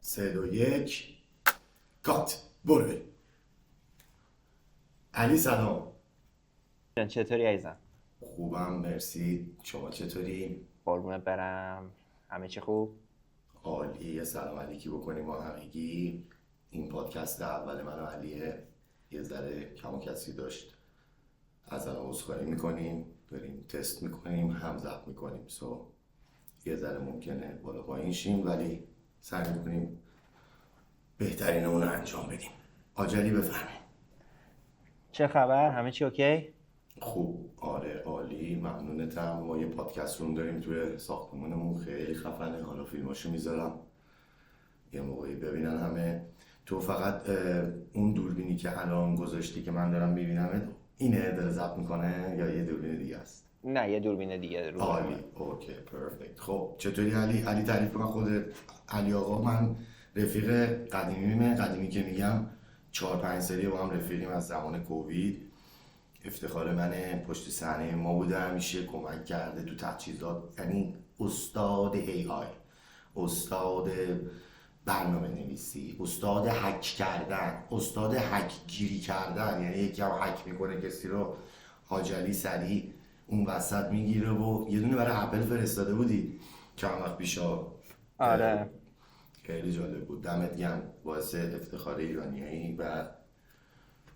3 2 1 کات برو. علی سلام. چطوری عزیزم؟ خوبم مرسی، شما چطوری؟ قربونت برم. همه چی خوب؟ عالی. یه سلام علیکی بکنیم با همگی. این پادکست اول من و علیه، یه ذره کم و کسی داشت، از الان عذرخواهی میکنیم، داریم تست میکنیم، هم ضبط میکنیم، یه ذره ممکنه بالا پایین شیم، ولی سعی میکنیم بهترین اون رو انجام بدیم. آجلی بفرمایید. چه خبر؟ همه چی اوکی؟ خوب، آره عالی، ممنونتم. ما یه پادکست روم داریم توی ساختمونمون، خیلی خفنه، حالا فیلماشو میذارم یه موقعی ببینن همه. تو فقط اون دوربینی که الان گذاشتی که من دارم میبینم اینه داره ضبط میکنه یا یه دوربین دیگه است؟ نه، یه دوربین دیگه رو عالی، اوکی پرفکت. خب چطوری علی تعریف کن خودت. علی آقا من رفیق قدیمی که میگم 4-5 سالی با هم رفیقیم از زمان کووید. افتخار منه، پشت صحنه ما بوده، همیشه کمک کرده تو تجهیزات، یعنی استاد AI، استاد برنامه نویسی، استاد هک کردن، استاد هک گیری کردن. یعنی یکی هم هک میکنه کسی رو، حاجلی سریع اون وسط میگیره. و یه دونه برای اپل فرستاده بودی چند وقت پیشا. آره. خیلی جالب بود، دمت گرم، باعث افتخار ایرانیایی و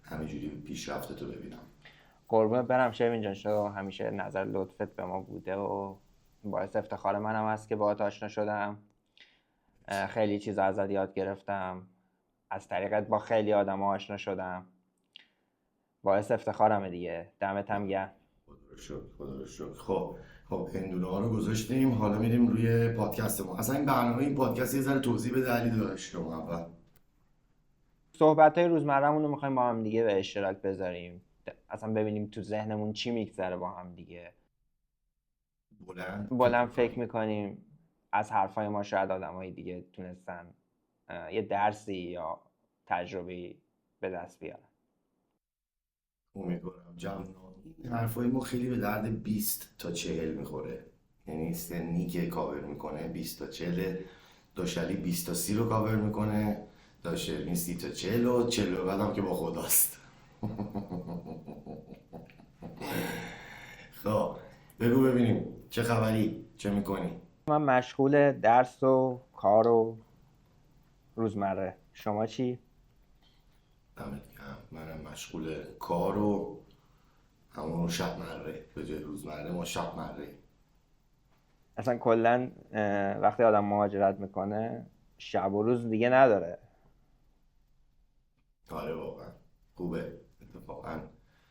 همینجوری پیشرفت تو ببینم. قربونت برم شیرین جان، شو همیشه نظر لطفت به ما بوده و باعث افتخار منم هست که باهات آشنا شدم. خیلی چیزا ازت یاد گرفتم، از طریقت با خیلی آدما آشنا شدم. باعث افتخارمه دیگه. دمت هم گرم. خدا رو شکر. خب هندونه ها رو گذاشتیم، حالا میریم روی پادکست ما. اصلا این برنامه، این پادکست یه ذره توضیح بده علی داشت شما اول. صحبت‌های روزمره‌مون رو می‌خوایم با هم دیگه به اشتراک بذاریم. اصلا ببینیم تو ذهنمون چی میگذره با هم دیگه. بلند فکر میکنیم. از حرفای ما شاید آدمای دیگه تونستن یه درسی یا تجربه‌ای به دست بیارن. امیدوارم جمع. این حرفای ما خیلی به درد 20 تا 40 میخوره، یعنی سنی که کاور میکنه 20 تا 40. داشلی 20 تا 30 رو کاور میکنه، داشلی 30 تا 40 و 40 و بعدم که با خداست. خب بگو ببینیم چه خبری، چه میکنی؟ من مشغول درس و کار و روزمره. شما چی؟ دمت گرم. منم مشغول کار و همون شب مره، به جای روزمره ما شب مره. اصلا کلا وقتی آدم مهاجرت میکنه شب و روز دیگه نداره. آره واقعا خوبه اتفاقا.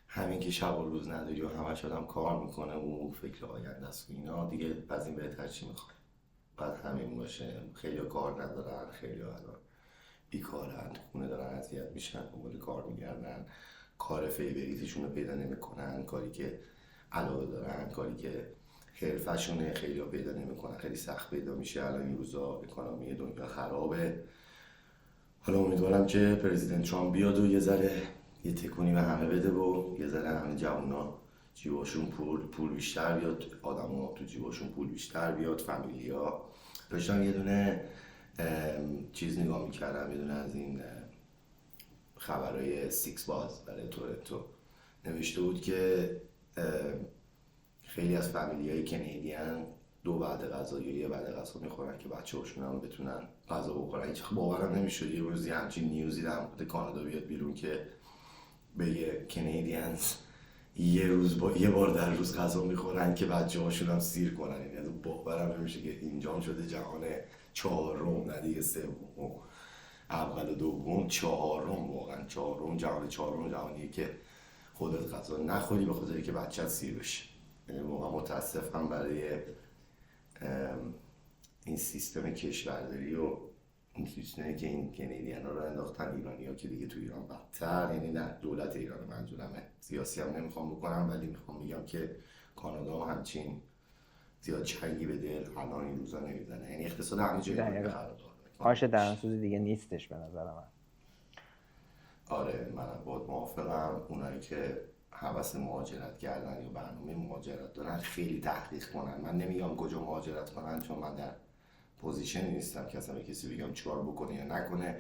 همین که شب و روز نداری و همش آدم کار میکنه و فکر آینده است و اینا، دیگه از این بهتر چی میخوای؟ بعد همین باشه. خیلی کار ندارن، خیلی الان بیکارن، خونه دارن اذیت میشن، دنبال کار میگردن، کار فیوریتشون رو پیدا نمیکنن، کاری که علاقه دارن، کاری که حرفشونه، خیلی ها پیدا نمیکنن، خیلی سخت پیدا میشه. الان این روزا اکانومی دنیا خرابه. حالا امیدوارم که پرزیدنت ترامپ بیاد و یه ذره یه تکونی به همه بده و یه ذره همه جوونا جیباشون پول بیشتر بیاد، آدما تو جیباشون پول بیشتر بیاد. فامیلیا داشتم یه دونه چیز نگاه میکردم، یه دونه از این خبرهای سیکس باز برای تورنتو، نوشته بود که خیلی از فامیلیای کنیدین 2 بعد غذا یا 1 بعد غذا میخورن که بچه‌هاشون هم بتونن غذا بخورن. هیچ باورم نمیشد یه روزی همچین نیوزی در مورد کانادا بیاد بیرون که بگه کنیدینز یه بار در روز غذا میخورن که بچه‌هاشون هم سیر کنن. یعنی باورم نمیشه که اینجام شده جهان 4م، نه دیگه 3م، اول و دوم، 4م، واقعا 4م، جهان 4م جهانیه که خودت غذا نخوری به خاطر که بچه‌ت سیر بشه. یعنی واقعا متاسفم برای این سیستم کشورداری و این سیستمی که این کنیدین ها رو انداختن ایرانی ها، که دیگه تو ایران بدتر. یعنی نه دولت ایران منظورمه، سیاسی هم نمیخوام بکنم، ولی میخوام بگم که کانادا هم همچین زیاد چنگی به دل الان این روزا نمیزنه. یعنی اقتصاد همه جای دنیا خراب داره. آش دهنسوزی دیگه نیستش به نظر من. آره منم باید موافقم. اونایی که هوس مهاجرت کردن یا برنامه مهاجرت دارن خیلی تحقیق کنن. من نمیگم کجا مهاجرت کنن، چون من در پوزیشن نیستم که اصلا به کسی بگم چیکار بکنه یا نکنه،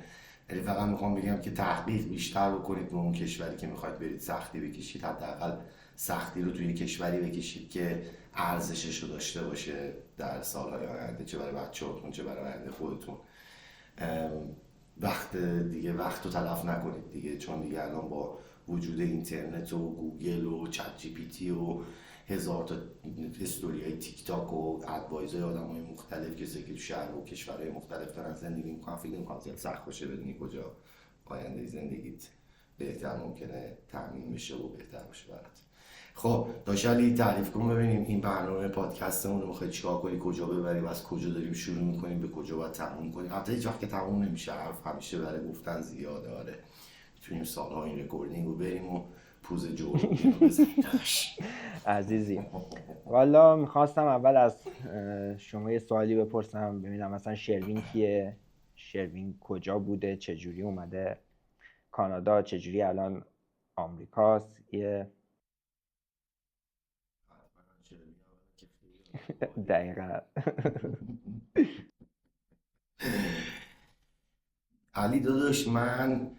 ولی فقط میخوام بگم که تحقیق بیشتر بکنید به اون کشوری که میخواید برید، سختی بکشید، حداقل سختی رو توی کشوری بکشید که ارزشش رو داشته باشه در سالهای آینده، چه برای بچه‌هاتون چه برای آینده خودتون. وقت رو تلف نکنید دیگه، چون دیگه الان با وجود اینترنت و گوگل و چت جی پی تی و هزار تا استوری های تیک تاک و ادوایزهای آدم های مختلف، کسی که تو شهر و کشورهای مختلف دارن زندگی میکنن، فکر نمی‌کنم زیاد سخت باشه بدونی کجا آینده زندگیت بهتر ممکنه تامین بشه و بهتر باشه برات. خب داشالی تعریف کن ببینیم این برنامه پادکستمون رو میخوای چیکار کنی، کجا ببریم، از کجا داریم شروع میکنیم، به کجا باید تموم کنیم. البته هیچ وقت که تموم نمیشه، حرف همیشه برای گفتن زیاده. آره میتونیم سالها این رکوردینگ رو بریم و پوز جو رو بزنیم. عزیزی والا میخواستم اول از شما یه سوالی بپرسم، ببینم مثلا شروین کیه، شروین کجا بوده، چجوری اومده کانادا، چجوری الان آمریکاست. دقیقا. علی داداش من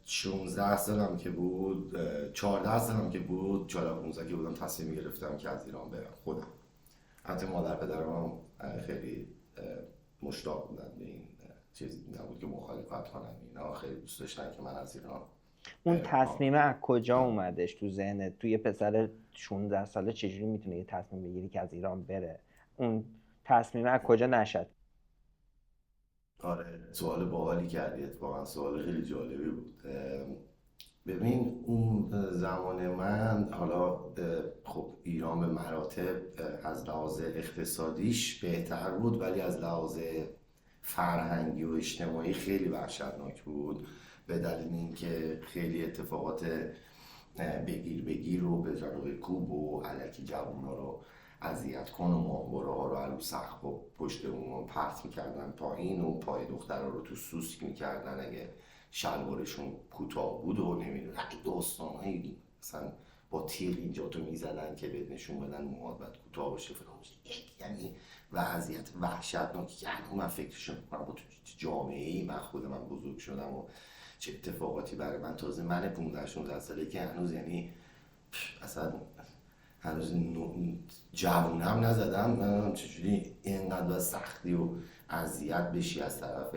16 سالم که بود، 14 سالم که بود، 14-15 که بودم تصمیم گرفتم که از ایران برم خودم. حتی مادر پدرم خیلی مشتاق بودن به این چیزی، نبود که مخالفت کنن، اینا خیلی دوست داشتن که من از ایران. اون تصمیم از کجا اومدش تو ذهنت؟ توی پسر 16 ساله چجوری میتونه یه تصمیم بگیری که از ایران بره؟ اون تصمیم از کجا نشد؟ آره سوال باحالی کردی، اتفاقا سوال خیلی جالبی بود. ببین اون زمان من، حالا خب ایران به مراتب از لحاظ اقتصادیش بهتر بود، ولی از لحاظ فرهنگی و اجتماعی خیلی وحشتناک بود، به دلیل اینکه خیلی اتفاقات بگیر رو به جانب کوب و الکی جوونا رو اذیت کن و ماهواره ها رو علو سقف و پشت اون پرت میکردن پایین و پای دخترها رو تو سوسک میکردن اگه شلوارشون کوتاه بود و نمیدونم داستانهایی، مثلا با تیغ اینجا تو میزدن که بهت نشون بدن موهات باید کوتاه باشه فلان باشه. یعنی وضعیت وحشتناکی که الان من فکرشو میکنم با تو جامعه‌ای من خود من بزرگ شدم و چه اتفاقاتی برای من، تازه من 15-16 ساله که هنوز یعنی اصلا هنوز جوونم نزدم، چجوری اینقدر سختی و اذیت بشی از طرف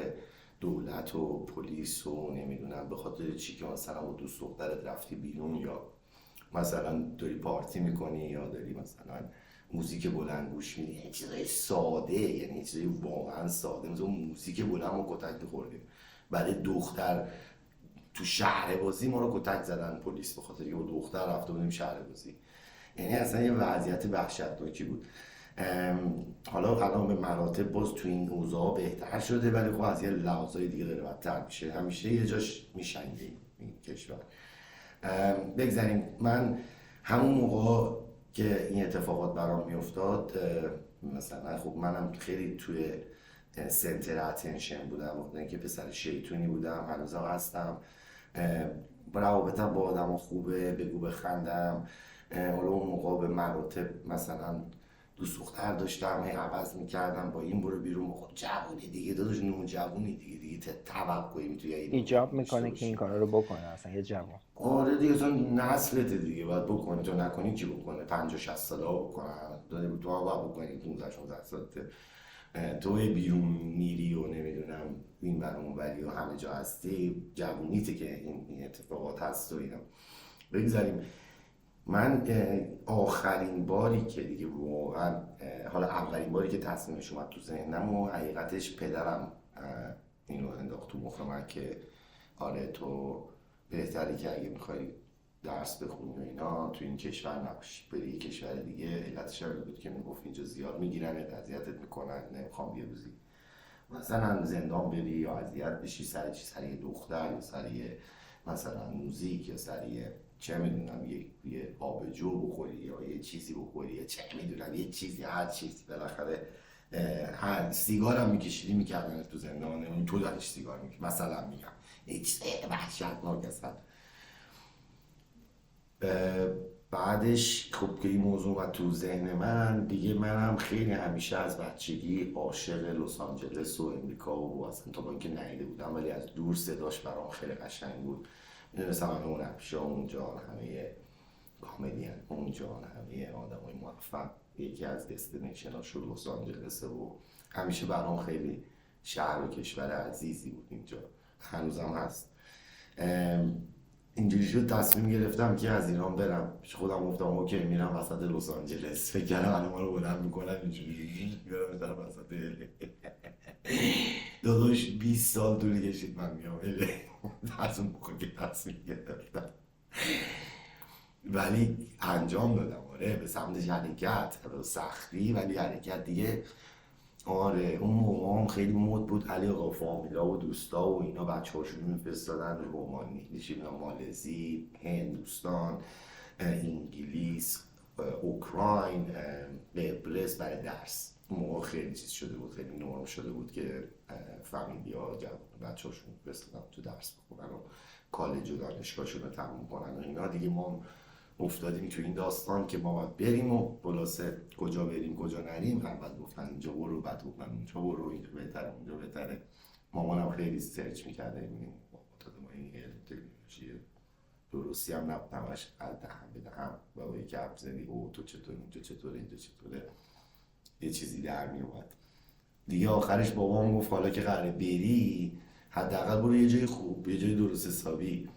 دولت و پلیس و نمیدونم به خاطر چی که مثلا با دوست دخترت رفتی بیرون، یا مثلا داری پارتی میکنی، یا داری مثلا موزیک بلند گوش میدی، یه چیزای ساده، یعنی چیزای واقعا ساده، مثلا موزیک بلند ما کتک می‌خوردیم. برای دختر تو شهر بازی ما رو کتک زدن پلیس به خاطر که با دختر رفته بودیم شهر بازی. یعنی اصلا یه وضعیت وحشتناکی بود. حالا الان به مراتب باز تو این اوضاع بهتر شده، ولی خب از یه لحاظای دیگه داره بدتر میشه، همیشه یه جاش میشنگه این کشور. بگذاریم من همون موقع که این اتفاقات برام میافتاد، مثلا خب منم خیلی توی سنتر اتنشن بودم، وقتی اینکه پسر شیطونی بودم، هنوزم هستم، روابطم با آدم خوبه، بگو بخندم. حالا اون موقع به مراتب مثلا دوست دختر داشتم، هی عوض میکردم، با این برو بیرون، خب جوونی دیگه داداش، جوونی دیگه توقعی میتونی ایجاب میکنه که این کارا رو بکنه اصلا یه جوان. آره دیگه اصلا نسلت دیگه باید بکنی، تو نکنی کی بکنه؟ 50-60 ساله ها بکنن، تو ها باید بکنی 15-16 سالته. تو بیرون میری و نمیدونم این بر اون بری و همه جا هستی، جوونیته که این اتفاقات هست و اینا. بگذاریم من آخرین باری که دیگه واقعا، حالا اولین باری که تصمیمش اومد تو ذهنم و حقیقتش پدرم اینو انداخت تو مخ من که آره تو بهتری که اگه میخوای درس بخونی و اینا تو این کشور نباشی، بری یه کشور دیگه. علتش هم بود که میگفت اینجا زیاد میگیرن، اذیتت میکنن، نمیخوام یه روزی مثلا زندان بری یا اذیت بشی سر دختر یا سر مثلا موزیک یا سر چه میدونم یه آبجو بخوری یا یه چیزی بخوری یا چه میدونم یه چیزی، هر چیزی بالاخره. هر سیگار هم میکشیدی میکردن تو زندان، تو دارش سیگار میکشید مثلا، میگم یه چیز وحشتناک اصلا. بعدش خب که این موضوع اومد تو ذهن من دیگه، منم خیلی همیشه از بچگی عاشق لس آنجلس و امریکا و اصلا تا با اینکه ندیده بودم ولی از دور صداش برام خیلی قشنگ بود. میدونستم همه اون افشا اونجا، همه کامدین اونجا، همه آدمای موفق، یکی از دستینیشن‌هاشون لس آنجلسه و همیشه برام خیلی شهر و کشور عزیزی بود اینجا، هنوزم هست. اینجوری شد تصمیم گرفتم که از ایران برم. پیش خودم گفتم اوکی میرم وسط لس آنجلس، فکر کردم الان ما رو بلند میکنن اینجوری میرم در وسط داداش 20 سال طول کشید من میام از اون موقع که تصمیم گرفتم، ولی انجام دادم. آره به سمتش حرکت، سختی ولی حرکت دیگه. آره اون موقع هم خیلی مد بود علی آقا، فامیلا و دوستا و اینا بچه هاشون میفرستادن رومانی، نشیدن مالزی، هندوستان، انگلیس، اوکراین، قبرس برای درس. اون موقع خیلی چیز شده بود، خیلی نرم شده بود که فامیلیا بچه هاشون فرستادن تو درس بخونن و کالج و دانشگاهشون رو تموم کنن و اینا. دیگه ما افتادیم تو این داستان که ما باید بریم و خلاصه کجا بریم کجا نریم. اول گفتن اینجا برو، بعد گفتن اونجا برو، اینجا بهتره اونجا بهتره. مامانم خیلی سرچ میکرده این ما این تکنولوژی درستی هم نبود، همش از دهم به دهم و یکی حرف زدی او تو چطور اینجا چطوره اینجا چطوره، یه چیزی در میومد دیگه. آخرش بابام گفت حالا که قراره بری حداقل برو یه جای خوب، یه جای درست حسابی،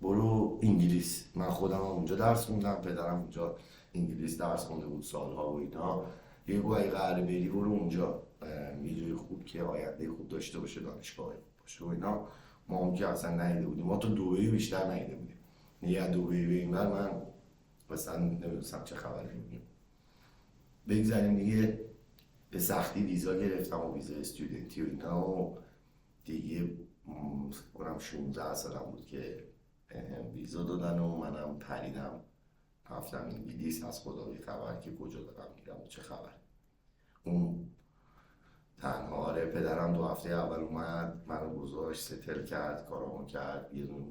برو انگلیس. من خودم هم اونجا درس خوندم، پدرم اونجا انگلیس درس خونده بود سالها و اینا. یه اگه قراره بری برو اونجا، یه جای خوب که آینده خوب داشته باشه، دانشگاه خوب باشه و اینا. ما هم که اصلا ندیده بودیم، ما تو دبی بیشتر ندیده بودیم. یه از دبی به این بر من مثلا نمیدونستم چه خبری بودیم. بگذاریم دیگه به سختی ویزا گرفتم و ویزا استودنتی و اینا و دیگه کنم 16 سالم بود که ویزا دادن و منم پریدم رفتم انگلیس. از خدا بی خبر که کجا دارم میرم و چه خبر. اون تنها آره پدرم 2 هفته اول اومد منو گذاشت، ستل کرد، کارامو کرد. یه دونه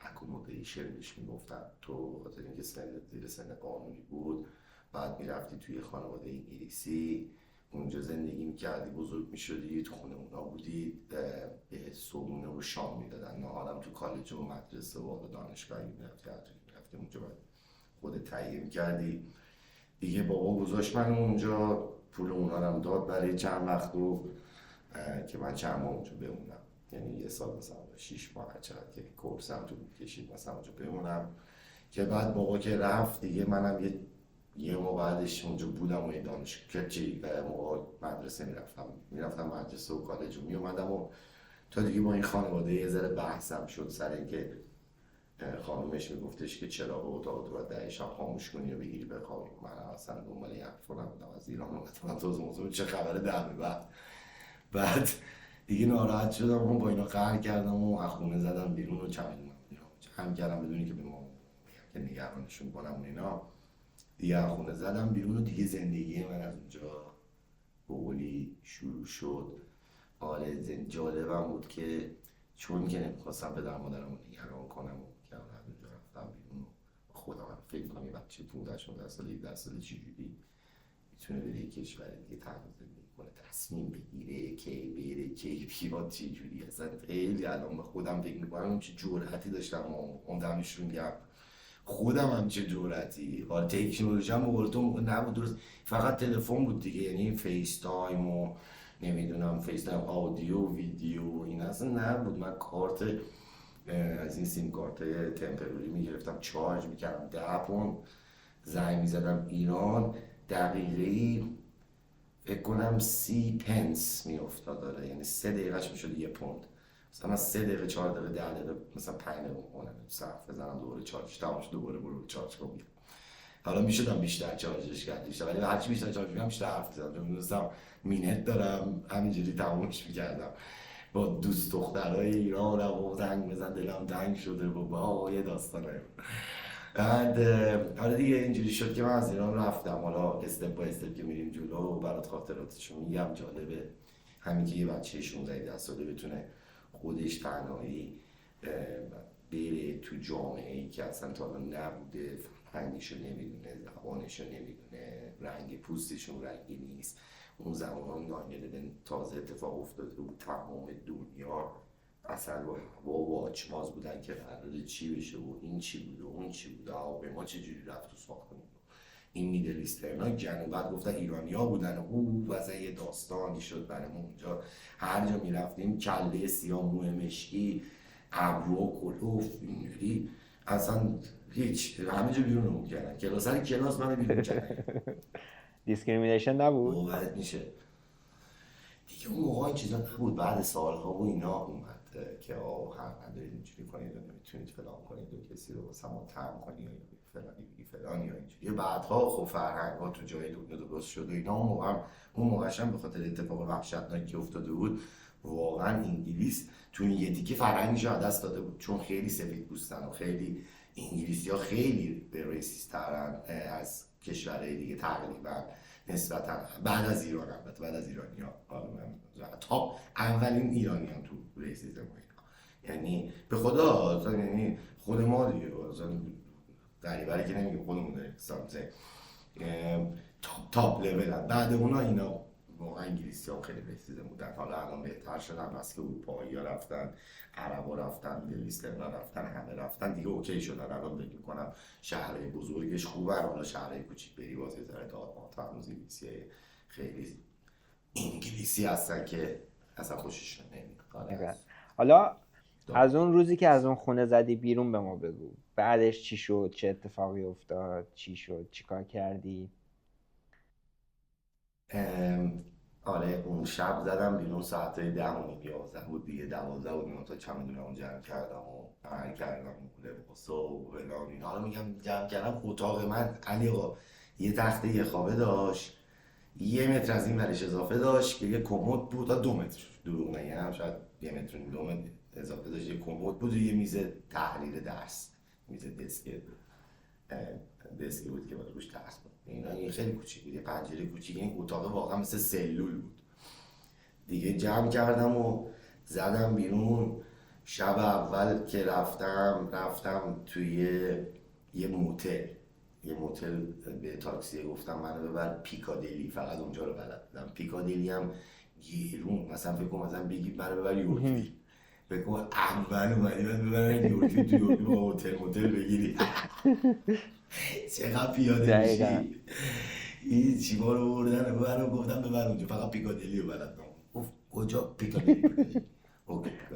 اکومودیشن بهش میگفتن، تو خاطر اینکه سنت زیر سن قانونی بود بعد میرفتی توی خانواده انگلیسی اونجا زندگی میکردی، بزرگ میشدی، تو خونه اونا بودی، به صبحونه و شام میدادن، نهارم تو کالج و مدرسه و دانشگاه میرفتی اونجا باید خودت تهیه میکردی دیگه. بابا گذاشت من اونجا، پول اونا رو داد برای چند وقت و که من چند ماه اونجا بمونم، یعنی یه سال مثلا 6 ماه چقدر که کورسم تو کشید مثلا اونجا بمونم. که بعد بابا که رفت دیگه منم یه ماه بعدش اونجا بودم و دانشگاه موقع مدرسه میرفتم مدرسه و کالج و میومدم و تا دیگه با این خانواده یه ذره بحثم شد سر اینکه خانومش میگفتش که چرا به اتاق تو باید 10 شب خاموش کنی و بگیری بخوابی. من اصلا دنبال این حرفا نبودم، از ایران اومدم تو موضوع چه خبره در بعد دیگه ناراحت شدم و با اینا قهر کردم و از خونه زدم بیرون و چمدونم هم کردم بدونی که به ما که نگرانشون کنم و اینا. دیگه از خونه زدم بیرون و دیگه زندگی من از اونجا بولی شروع شد. آره جالبم بود که چون که نمیخواستم پدر مادرم رو نگران کنم و که من از اونجا رفتم بیرون و خودم هم فکر کنم یه بچه 15 ساله 17 ساله چجوری میتونه بره یه کشور دیگه تنها زندگی کنه، تصمیم بگیره کی بره کی بیاد چجوری. اصلا خیلی الان به خودم فکر میکنم چه جرأتی داشتم اون دمشون میگم خودم هم چه جرأتی. حالا تکنولوژی هم موقع تو موقع نبود، درست فقط تلفن بود دیگه، یعنی فیس تایم و نمیدونم فیس تایم آدیو ویدیو این اصلا نبود. من کارت از این سیم کارت تمپروری میگرفتم، چارج میکردم 10 پوند، زنگ میزدم ایران، دقیقه‌ای فکر کنم 30 پنس میافتاد، داره یعنی 3 دقیقهش میشد 1 پوند. مثلا 3 دقیقه 4 دقیقه 10 دقیقه مثلا 5 دقیقه کنم صرف بزنم دوباره چارج تمام شد، دوباره برو چارج کنم. حالا میشدم بیشتر چارجش کرد بیشتر، ولی هرچی بیشتر چارج می‌کردم بیشتر حرف می‌زدم، چون می‌دونستم مینت دارم همینجوری تمامش می‌کردم. با دوست دخترای ایرانم و زنگ بزن دلم تنگ شده بابا یه داستانه. بعد حالا دیگه اینجوری شد که من از ایران رفتم. حالا استپ با استپ که میریم جلو و برات خاطراتشو میگم. جالبه همین که یه بچه 16 ساله بتونه خودش تنهایی بره تو جامعه‌ای که اصلا تا حالا نبوده، رنگشو نمیدونه، زبانشو نمیدونه، رنگ پوستشون رنگی نیست. اون زمان 9/11 تازه اتفاق افتاده بود، تمام دنیا اصلا رو هوا و آچماز بودن که قراره چی بشه و این چی بود و اون چی بود و هواپیما چجوری رفت تو ساختمون. این میدل ایسترنا جنوبت گفتن ایرانیا بودن و از یه داستانی شد برای ما اونجا. هر جا میرفتیم کله سیاه، موه مشکی، ابرو کلوف اینجوری، اصلا هیچ همه جا بیرون رو کردن. کلاس منو بیرون کردن. دیسکریمینیشن نبود؟ باورت میشه دیگه اون موقع این چیزا نبود. بعد سالها و اینا اومد که حق ندارید اینجوری کنید و نمیتونید فلان کنید و کسی رو واسه ما تهم کنید یا فلانی بگی فلان یا اینجوری. بعدها خب فرهنگ ها تو جای دنیا درست شد و اینا. اون موقعش هم به خاطر اتفاق وحشتناکی که افتاده بود واقعا انگلیس تو این یه تیکه فرهنگش رو دست داده بود، چون خیلی سفید پوستن و خیلی انگلیسی ها خیلی به ریسیست ترن از کشورهای دیگه تقریبا نسبتا. بعد از ایران، البته بعد از ایرانی ها تا اولین ایرانی هم تو ریسیزم و اینا. یعنی به خدا یعنی خود ما دیگه غریبه که نمیگیم خودمون داریم سامزه تاپ لول هم. بعد اونا اینا واقعا انگلیسی ها خیلی ریسیزم بودن. حالا الان بهتر شدن بس که اروپایی ها رفتن، عرب ها رفتن، میدلیسترن ها رفتن، همه رفتن دیگه اوکی شدن. الان بگیم کنم شهرهای بزرگش خوبه، حالا شهرهای کوچیک بری باز یه ذره داد هنوز انگلیسی خیلی انگلیسی هستن که اصلا خوششون نمیاد. حالا از اون روزی که از اون خونه زدی بیرون به ما بگو، بعدش چی شد؟ چه اتفاقی افتاد؟ چی شد؟ چی کار کردی؟ آره اون شب زدم بیرون ساعتای 10:11 بود دیگه. 12 بود من تا چمدونمو جمع کردم و هر کردم لباس و فلان اینا رو میگم جمع کردم. اتاق من علی آقا یه تخته یه خوابه داشت، 1 متر از این ورش اضافه داشت که یه کمد بود تا 2 متر دروغ نگم، شاید 1 متر و 2 متر اضافه داشت. یه کمد بود و یه میز تحریر درس، میز دسکی بود که باید روش درس بود. اینا خیلی کوچیک بود، یه پنجره کوچیک. این اتاق واقعا مثل سلول بود دیگه. جمع کردم و زدم بیرون. شب اول که رفتم توی یه موتل به تاکسی گفتم منو ببر پیکادلی، فقط اونجا رو بلد بودم. پیکادلی هم گیرون، مثلا فکر کنم مثلا بگی منو ببر یورکویل، فکر کنم اول اومدی من ببرن یورکویل، تو یورکویل با هتل بگیری چقدر پیاده میشی. این چیما رو بردن ببرم، گفتم ببر اونجا، فقط پیکادلی رو بلد بودم. کجا پیکادلی؟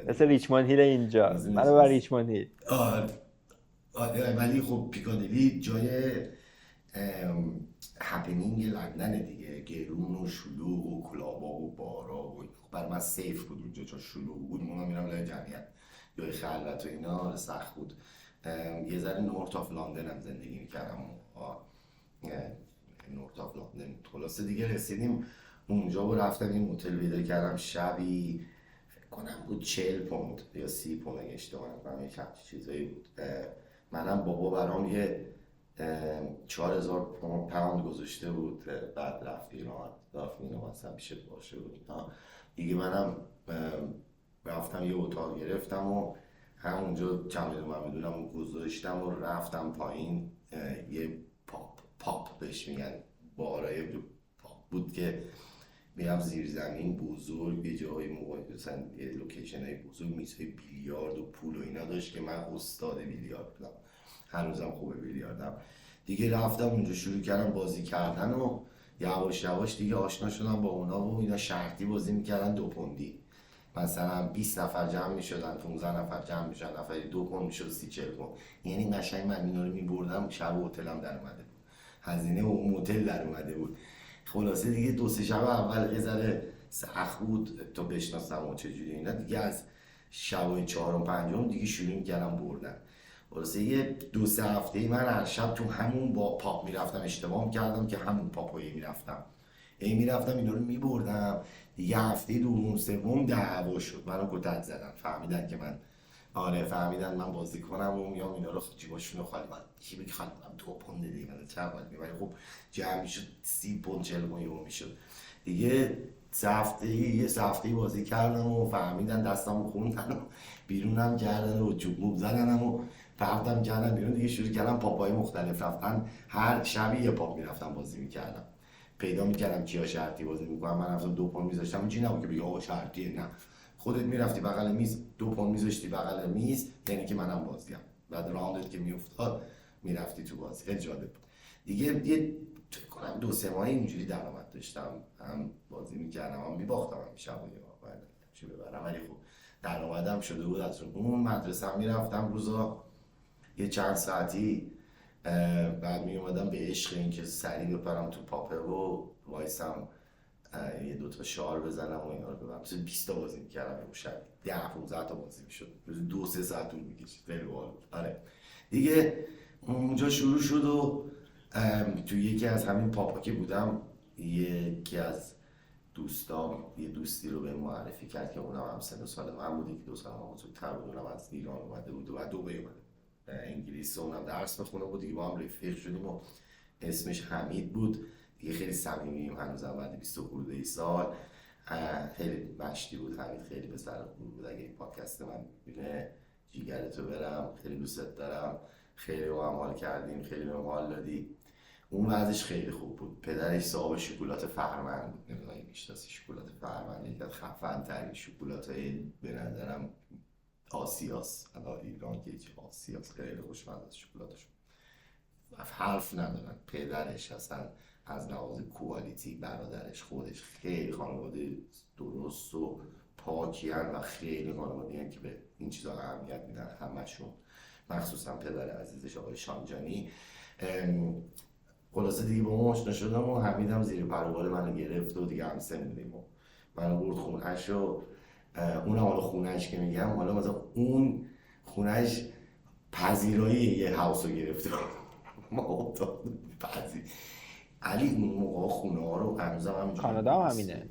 مثل ریچموند هیل اینجا، منو ببر ریچموند هیل. آره ولی خب پیکادلی جای هپنینگ لندن دیگه، گرون و شلوغ و کلابا و بارا و برای من سیف بود اونجا چون شلوغ بود. مونا میرم لای جمعیت جای خلوت و اینا سخت بود. یه ذره نورت آف لندن هم زندگی میکردم، نورت آف لندن. خلاصه دیگه رسیدیم اونجا و رفتم این هتل پیدا کردم. شبی فکر کنم بود 40 پوند یا 30 پوند اگه اشتباه نکنم، یک همچین چیزایی بود. منم بابا برام یه 4000 پوند گذاشته بود. بعد رفت ایران مثلا پیشت باشه بود دیگه. منم رفتم یه اتاق گرفتم و همونجا چمدونم گذاشتم و رفتم پایین. یه پاپ بهش میگن، بارای پاپ بود که میرم زیر زمین بزرگ یه جای موقع مثلا یه لوکیشن های بزرگ، میزهای بیلیارد و پول و اینا داشت که من استاد بیلیارد بودم، هنوزم خوبه بیلیاردم دیگه. رفتم اونجا شروع کردم بازی کردن و یواش یواش دیگه آشنا شدم با اونا و اینا. شرطی بازی میکردن 2 پوندی، مثلا 20 نفر جمع میشدن، 15 نفر جمع میشدن، نفری 2 پوند میشد 30-40 پوند. یعنی قشنگ من اینا رو میبردم، شب هتلم در اومده بود، هزینه اون هتل در اومده بود. خلاصه دیگه 2-3 شب اول یه ذره سخت بود تا بشناسم و چجوری اینا دیگه. از شب 4 و 5 دیگه شروع میکردم بردن. خلاصه یه 2-3 هفته من هر شب تو همون با پاپ میرفتم. اشتباه میکردم که همون پاپایی میرفتم اینا رو میبردم دیگه. هفته دوم سوم دعوا شد، منو کتک زدن، فهمیدن که من فهمیدن من بازی کنم و میام اینا رو جیباشون رو خالی. من کی بگی خالی کنم 2 پوند دیگه من چه باید میبری. خب جمع میشد 30 پوند 40 پوند یهو میشد دیگه. یه هفته بازی کردم و فهمیدن دستم خوندن و بیرونم کردن و چوب زدنم و پرتم کردن بیرون. دیگه شروع کردم پاپای مختلف رفتن، هر شبی یه پاپ میرفتم بازی میکردم، پیدا میکردم کیا شرطی بازی میکنم. من رفتم 2 پوند میذاشتم، اینجوری نبود که بگی آقا شرطیه، نه، خودت میرفتی بغل میز 2 پوند میذاشتی بغل میز، یعنی که منم بازیم. بعد راندت که میافتاد میرفتی تو بازی. خیلی جالب بود دیگه. یه فکر کنم 2-3 ماه اینجوری درآمد داشتم، هم بازی میکردم هم میباختم، هم شبایی چی ببرم، ولی خب درآمدم شده بود از اون. مدرسه هم میرفتم روزا یه چند ساعتی، بعد می اومدم به عشق این که سریع بپرم تو پاپه و وایسم یه 2 تا شعار بزنم و اینا رو ببرم. مثلا 20 تا بازی میکردم یه شب، 10-15 تا بازی میشد، روز 2-3 ساعت طول میکشید. خیلی باحال بود. آره دیگه اونجا شروع شد و تو یکی از همین پاپا که بودم، یکی از دوستام یه دوستی رو به معرفی کرد که اونم هم سن و سال من بود، 1-2 سال من بزرگتر بود، اونم از ایران اومده بود و دبی اومده انگلیس، اونم درس بخونه بود دیگه. با هم رفیق شدیم و اسمش حمید بود دیگه. خیلی صمیمیم هنوزم بعد 20 خورده سال. خیلی مشتی بود حمید، خیلی به سر بود. اگه این پادکست من ببینه جیگرتو برم، خیلی دوستت دارم، خیلی با هم حال کردیم، خیلی به حال دادی. اون وضعش خیلی خوب بود. پدرش صاحب شکلات فرمند بود، نمیدونم میشناسی شکلات فرمند، یکی از خفن ترین شکلات‌های به نظرم آسیاست. الان ایران که هیچ آسیاست، خیلی خوشمزه است شکلاتشون، حرف ندارن. پدرش اصلا از لحاظ کوالیتی، برادرش خودش خیلی خانواده درست و پاکیان و خیلی خانواده که به این چیزا اهمیت میدن همشون، مخصوصا پدر عزیزش آقای شامجانی. خلاصه دیگه با اون آشنا شدم و حمیدم زیر پروبال منو گرفت و دیگه همسن بودیم و منو برد خونه‌ش و اونم حالا خونه‌ش که میگم، حالا مثلا اون خونه‌ش پذیرایی یه هاوس رو گرفته ما اتاق پذیر. علی اون موقع خونه ها رو هنوزم همینجوری کانادا هم همینه.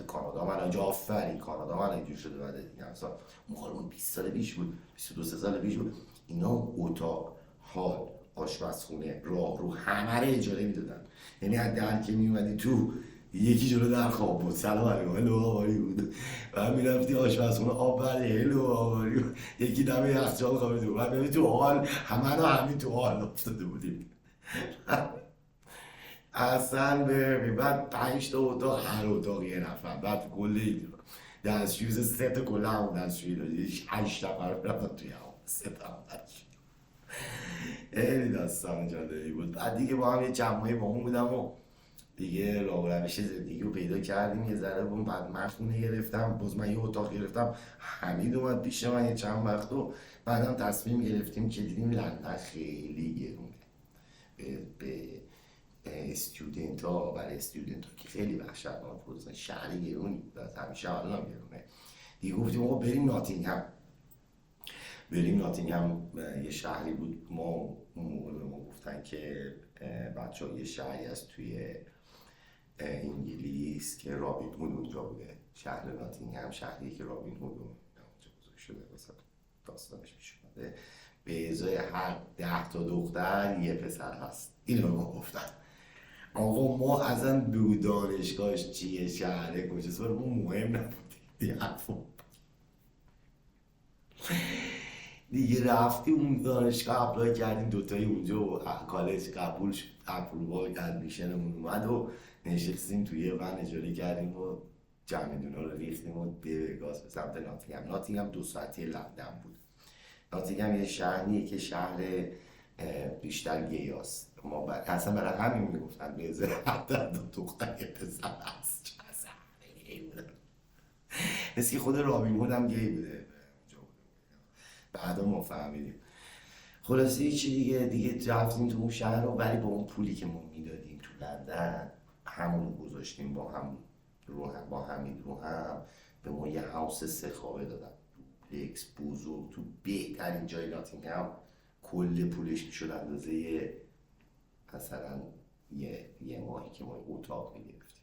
کانادا من اینجا آفرین کانادا من اینجوری شده بعد دیگه مثلا اون 20 سال پیش بود، 22 سال پیش بود. اینا اتاق، هال، آشپزخونه، راهرو همه رو اجاره میدادن. یعنی از در که میومدی تو یکی جلو در خواب بود، سلام علیکم، هلو آواری بود، بعد میرفتی آشپزخونه آب بردی، هلو آواری بود، یکی دم یخچال خوابیده بود، بعد میرفتی تو هال، همه رو همین تو هال افتاده بودیم. اصلا ببین بعد 5 تا اتاق، هر اتاق یه نفر، بعد کلی دستشویی 3 تا کلا همون دستشویی داشت، 8 نفر رفتن توی همون 3 تا هم دستشویی. خیلی داستان جالبی بود. بعد دیگه با هم یه جمعایی با اون بودم و دیگه راه و روش زندگی رو پیدا کردیم یه ذره بود. بعد من خونه گرفتم، باز من یه اتاق گرفتم، حمید اومد پیش من یه چند وقت و بعدم تصمیم گرفتیم که دیدیم لندن خیلی گرونه به استودنت ها، برای استودنت ها که خیلی وحشتناک بود، مثلا شهر گرونی بود، از همیشه الان هم گرونه دیگه. گفتیم آقا بریم ناتینگهم. یه شهری بود، ما اون موقع به ما گفتن که بچه ها یه شهری هست توی انگلیس که رابین هود اونجا بوده. شهر ناتینگهم شهری که رابین هود اونجا بزرگ شده، مثلا داستانش پیش اومده. به ازای هر 10 تا دختر یه پسر هست. اینو به ما گفتن. آقا ما اصلا دو دانشگاهش چیه، شهره کجاست، اون مهم نبود دیگه. رفتیم اون دانشگاه اپلای کردیم، دوتایی اونجا و کالج قبول شد، اپرووال ادمیشنمون اومد و نشستیم توی یه ون اجاره کردیم و جمعیدونا رو ریختیم و گاز به سمت ناتینگهم 2 ساعتی لندن بود. ناتینگهم یه شهریه که شهر بیشتر گیاست. ما اصلا برای همین میگفتن به ازای حتی دختر یه پسر هست، چه اصلا گی بودن، مثل که خود رابین هود هم گی بوده. بعدا ما فهمیدیم. خلاصه هیچی دیگه رفتیم تو اون شهر رو، ولی با اون پولی که ما میدادیم تو لندن همون گذاشتیم با هم با حمید رو هم به ما یه هاوس 3 خوابه دادن، دوپلکس بزرگ تو بهترین جای ناتینگهم. کل پولش میشد اندازه مثلا یه ماهی که ما اتاق میگرفتیم.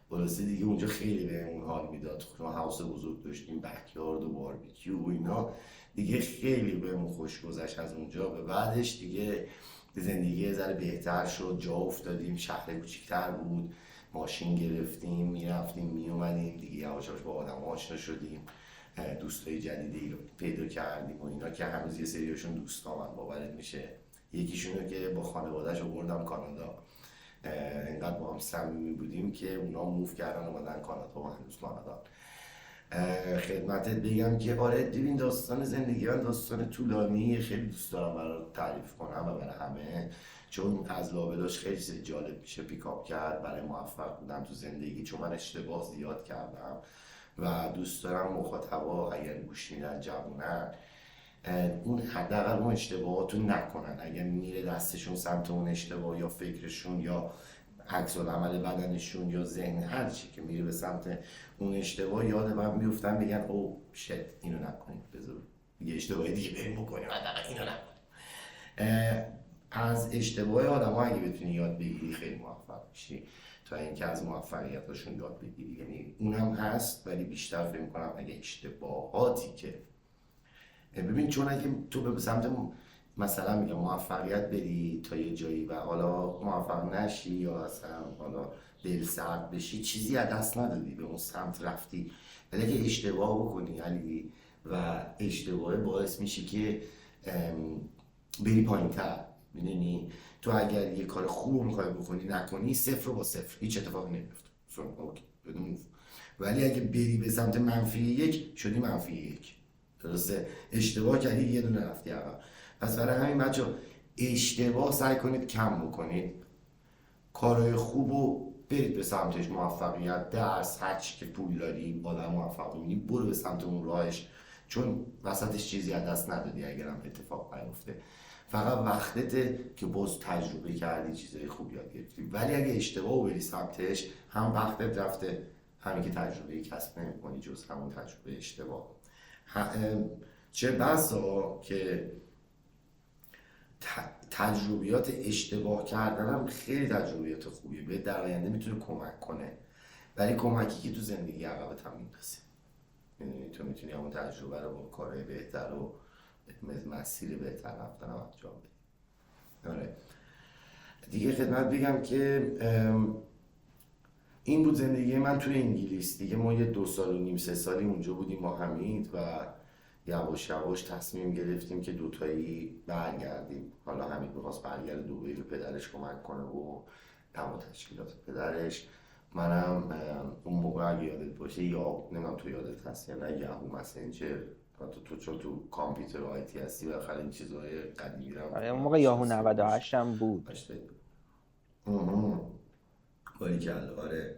خلاصه دیگه اونجا خیلی بهمون حال میداد. ما هاوس بزرگ داشتیم، بکیارد و باربیکیو و اینا، دیگه خیلی بهمون خوش گذشت. از اونجا به بعدش دیگه زندگی یه ذره بهتر شد، جا افتادیم، شهر کوچیک‌تر بود، ماشین گرفتیم میرفتیم میومدیم دیگه، یواش یواش با آدم آشنا شدیم، دوستای جدیدی رو پیدا کردیم و اینا که هنوز یه سریاشون دوستامن باورت میشه. یکیشون رو که با خانواده‌اش آوردم کانادا، اینقدر با هم صمیمی بودیم که اونا موو کردن اومدن کانادا و هنوز کانادا. خدمتت بگم که آره ببین داستان زندگی من داستان طولانی، خیلی دوست دارم برات تعریف کنم و برای همه، چون از لابلاش خیلی چیز جالب میشه پیکاپ کرد برای موفق بودن تو زندگی، چون من اشتباه زیاد کردم و دوست دارم مخاطبا اگر گوش میدن جوونن اون حداقل اون اشتباهاتو نکنن، اگر میره دستشون سمت اون اشتباه یا فکرشون یا عکس العمل بدنشون یا ذهن هر چی که میره به سمت اون اشتباه یاد من میفتن بگن او شت اینو نکنید، بذار یه اشتباه دیگه بریم بکنیم، حداقل اینو نکنیم. از اشتباه آدم‌ها اگه بتونی یاد بگیری خیلی موفق میشی تا اینکه از موفقیتاشون یاد بگیری، یعنی اونم هست ولی بیشتر فکر می‌کنم اگه اشتباهاتی که ببین، چون اگه تو به سمت مثلا میگم موفقیت بری تا یه جایی و حالا موفق نشی یا اصلا حالا دل سرد بشی، چیزی از دست ندادی، به اون سمت رفتی. ولی اگه اشتباه بکنی علی و اشتباه باعث میشه که بری پایین تر، میدونی تو اگر یه کار خوب میخوای بکنی نکنی، 0 با 0 هیچ اتفاقی نمیفته، اوکی بدون. ولی اگه بری به سمت -1 شدی -1، درسته؟ اشتباه کردی یه دونه رفتی عقب. پس برای همین بچه اشتباه سعی کنید کم بکنید، کارهای خوب رو برید به سمتش، موفقیت، درس، هرچی که پول داری آدم موفق می‌بینی برو به سمت اون راهش، چون وسطش چیزی از دست ندادی اگرم اتفاق نیفته. فقط وقتته که باز تجربه کردی چیزای خوب یاد گرفتی. ولی اگه اشتباه بری سمتش، هم وقتت رفته، همین که تجربه کسب نمی‌کنی جز همون تجربه اشتباه. چه بسا که تجربیات اشتباه کردن هم خیلی تجربیات خوبیه، به در آینده میتونه کمک کنه، ولی کمکی که تو زندگی عقبت هم میندازه. میدونی تو میتونی همون تجربه رو با کارهای بهتر و مسیر بهتر رفتن هم انجام بدی. آره دیگه خدمت بگم که این بود زندگی من توی انگلیس دیگه. ما یه 2.5 سال 3 سالی اونجا بودیم با حمید و یواش یواش تصمیم گرفتیم که دوتایی برگردیم. حالا حمید می‌خواست برگرده دبی به پدرش کمک کنه و تمام تشکیلات پدرش. منم اون موقع اگه یادت باشه یا نمیدونم تو یادت هست یا نه، یاهو مسنجر، تو چون تو کامپیوتر و آیتی هستی بالاخره این چیزهای قدیمی رو آره اون موقع یاهو 98 هم بود. باریکلا آره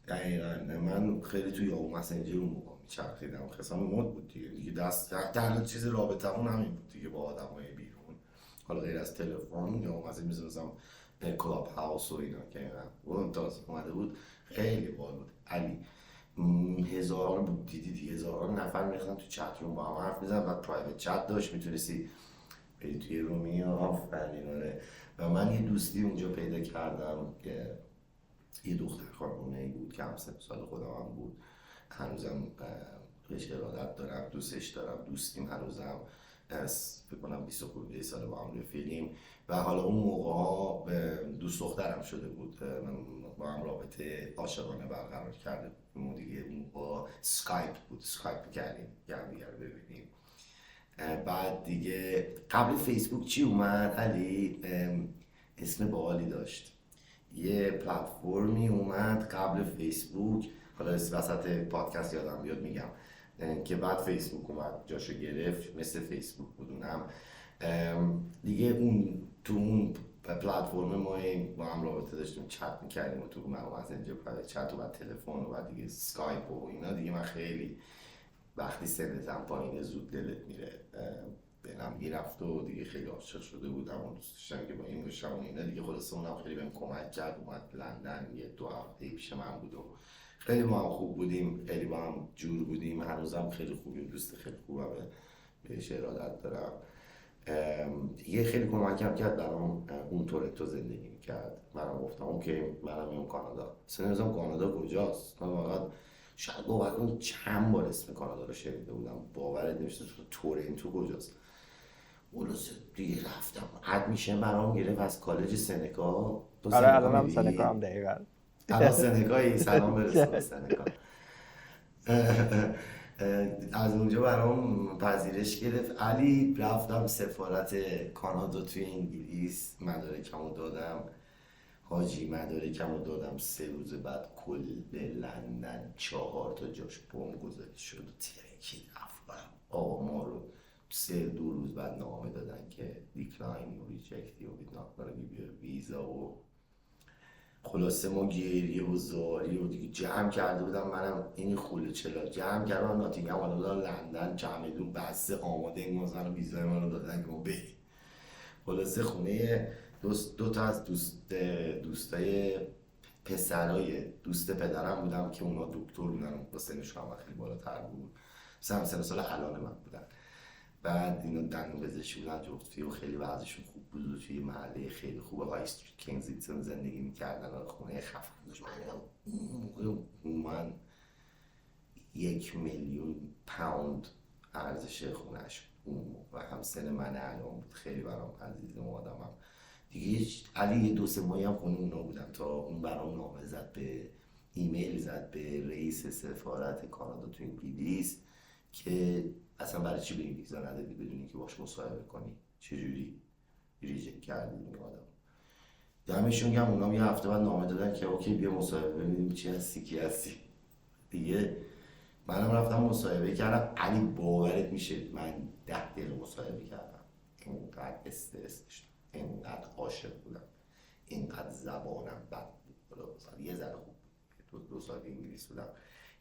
دقیقا. من خیلی توی یاهو مسنجر اون موقع میچرخیدم، خصوصا مود بود دیگه دست تنها چیز رابطمون همین بود دیگه با آدمای بیرون، حالا غیر از تلفن یا مثلا می‌ذاشتم کلاب هاوس و اینا که اون تازه اومده بود، خیلی باحال بود علی. هزاران بود دیدی، هزاران نفر می‌رفتن تو چت روم با هم حرف می‌زدن و پرایوت چت داشت، میتونستی بری توی رومی و آفرین. آره و من یه دوستی اونجا پیدا کردم که یه دختر خانومه‌ای بود که هم سال خودم هم بود، هنوزم بهش ارادت دارم، دوستش دارم، دوستیم هنوزم، فکر کنم 20 خورده سال با هم رفیقیم و حالا اون موقع ها دوست دخترم شده بود، من با هم رابطه عاشقانه برقرار کرده بودیم دیگه. اون با اسکایپ بود، اسکایپ کردیم که هم دیگه رو ببینیم. بعد دیگه قبل فیسبوک چی اومد علی؟ اسم باحالی داشت، یه پلتفرمی اومد قبل فیسبوک، حالا وسط پادکست یادم بیاد میگم، که بعد فیسبوک اومد جاشو گرفت، مثل فیسبوک بود اونم دیگه. اون تو اون پلتفرم ما با هم رابطه داشتیم، چت میکردیم و تو من مسنجر پرایوت چت و بعد تلفن و بعد دیگه اسکایپ و اینا دیگه. من خیلی وقتی سنتم پایینه زود دلت میره، دلم میرفت و دیگه خیلی عاشق شده بودم و دوست داشتم که با این باشم و اینا دیگه. خلاصه اونم خیلی بهم کمک کرد، اومد لندن یه 2 هفته پیش من بود و خیلی با هم خوب بودیم، خیلی با هم جور بودیم، هنوزم خیلی خوبیم، دوست خیلی خوبم، بهش ارادت دارم. دیگه خیلی کمکم کرد برام، اون تورنتو زندگی میکرد، منم گفتم اوکی منم میام کانادا. اصلا نمی‌دونم کانادا کجاست، من واقعا شاید باور کن چند بار اسم کانادا رو شنیده بودم، باورت نمیشه تورنتو کجاست. خلاصه دیگه رفتم، ادمیشن برام گرفت از کالج سنکا. آره الان هم سنکا هم دقیقاً الان سنگایی سلام برسون به سنگا. از اونجا برام پذیرش گرفت. علی رفتم سفارت کانادا توی انگلیس، مدارکمو دادم حاجی، مدارکمو دادم 3 روز بعد کل به لندن 4 تا جاش بمب گذاری شد، ترکی رفتم. آقا ما رو 2 روز بعد نامه دادن که دیکلاین و ریجکتی و ویزا و خلاصه ما گریه و زاری و دیگه جمع کرده بودم. منم این خوله چلا جمع کردم، ناتینگهم آمده بودم لندن، چمدون بسته آماده، این مثلا ویزای من رو دادن که ما بریم. خلاصه خونه دو تا از دوستای پسرای دوست پدرم بودم که اونا دکتر بودن و سنشون هم خیلی بالاتر بود، مثلا سن سال الان من بودن. بعد اینا دندون پزشکی بودن جفتی و خیلی وضعشون خوب بود و توی محله خیلی خوب های استریت کنزینگتون زندگی میکردن و خونه خفن داشت. من 1,000,000 پوند ارزش خونهش و هم سن من الان بود. خیلی برام عزیز و آدمم دیگه. علی 2-3 ماهی هم خونه اونا بودم تا اون برام نامه زد، به ایمیل زد به رئیس سفارت کانادا تو انگلیس که اصلا برای چی به این ویزا ندادی بدونی که باش مصاحبه کنی، چجوری ریجکت کردی این آدم. دمشون گرم، اونا یه هفته بعد نامه دادن که اوکی بیا مصاحبه ببینیم چی هستی کی هستی. دیگه منم رفتم مصاحبه کردم. علی باورت میشه من 10 دقیقه مصاحبه کردم، اینقدر استرس داشتم، اینقدر عاشق بودم، اینقدر زبانم بد بود، یه ذره خوب 2 سال انگلیس بودم،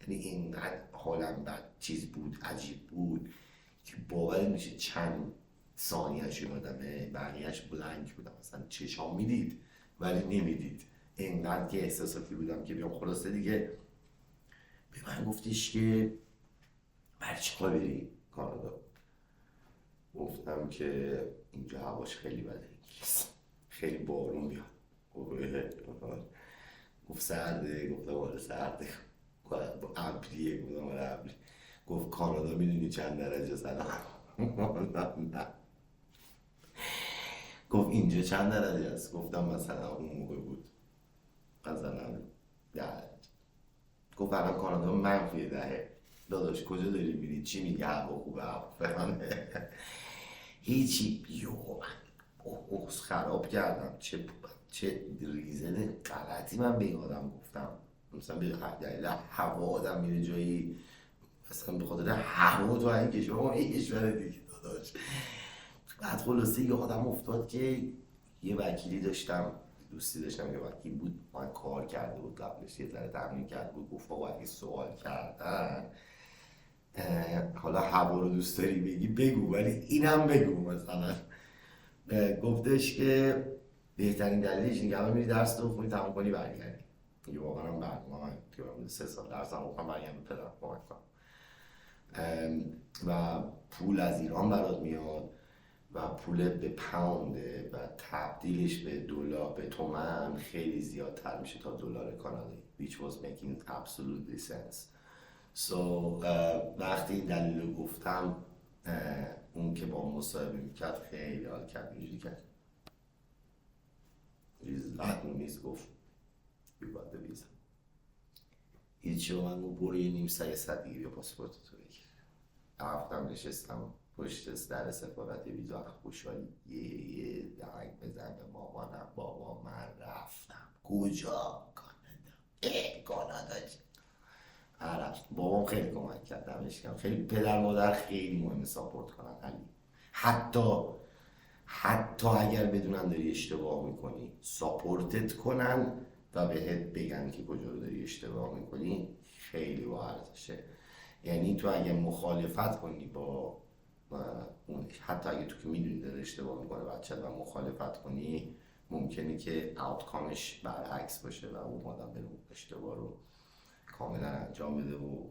یعنی اینقدر حالم بد چیز بود، عجیب بود که باور میشه چند ثانیه‌اش یادمه، بقیه‌اش بلنک بودم، مثلا چشام میدید ولی نمیدید، اینقدر که احساساتی بودم که بیام. خلاصه دیگه به من گفتش که برای چیکار بری کانادا؟ گفتم که اینجا هواش خیلی بده، خیلی بارون میاد. گفت سرده؟ گفتم آره سرده. ابریه؟ گفتم آره ابری. گفت کانادا میدونی چند درجه؟ سلام. نه. گفت اینجا چند درجه است؟ گفتم مثلا اون موقع بود مثلا 10. گفت الان کانادا -10. داداش کجا داری میری؟ چی میگه هوا خوبه فلانه؟ هیچی. من خراب کردم. چه ریزن غلطی من به این آدم گفتم. مثلا به هوا آدم میره جایی مثلا به خاطر هوا تو این کشور این کشور دیگه داداش. بعد خلاصه یه آدم افتاد که یه وکیلی داشتم، دوستی داشتم، یه وکیل بود من کار کرده بود قبلش، یه ذره تمرین کرده بود. گفت آقا اگه سوال کردن حالا هوا رو دوست داری بگی بگو ولی اینم بگو. مثلا گفتش که بهترین دلیلش اینه که اول میری درس تو بخونی تمام کنی برگردی. یه واقعا هم برنامه من که 3 سال درس هم بخونم برگردم به پدرم کمک کنم و پول از ایران برات میاد و پول به پاونده و تبدیلش به دلار، به تومن خیلی زیادتر میشه تا دلار کانادایی، which was making absolutely sense. So وقتی این دلیل رو گفتم اون که با مصاحبه میکرد خیلی حال کرد، اینجوری کرد زد میز گفت you got the visa. هیچی من گفت برو یه نیم ساعت دیگه بیا پاسپورت تو بگیر. رفتم نشستم پشت در سفارت ویزا، خوشحالی یه دنگ بزن به مامانم. بابا من رفتم. کجا؟ کانادا. عرب. بابام خیلی کمک کرد، دمش گرم. خیلی پدر مادر خیلی مهمه ساپورت کنن علی. حتی اگر بدونن داری اشتباه میکنی ساپورتت کنن و بهت بگن که کجا رو داری اشتباه میکنی، خیلی با ارزشه. یعنی تو اگه مخالفت کنی با اون، حتی اگه تو که میدونی داره اشتباه میکنه بچه و مخالفت کنی، ممکنه که آوتکامش برعکس باشه و اون آدم بره اشتباه رو کاملا انجام بده و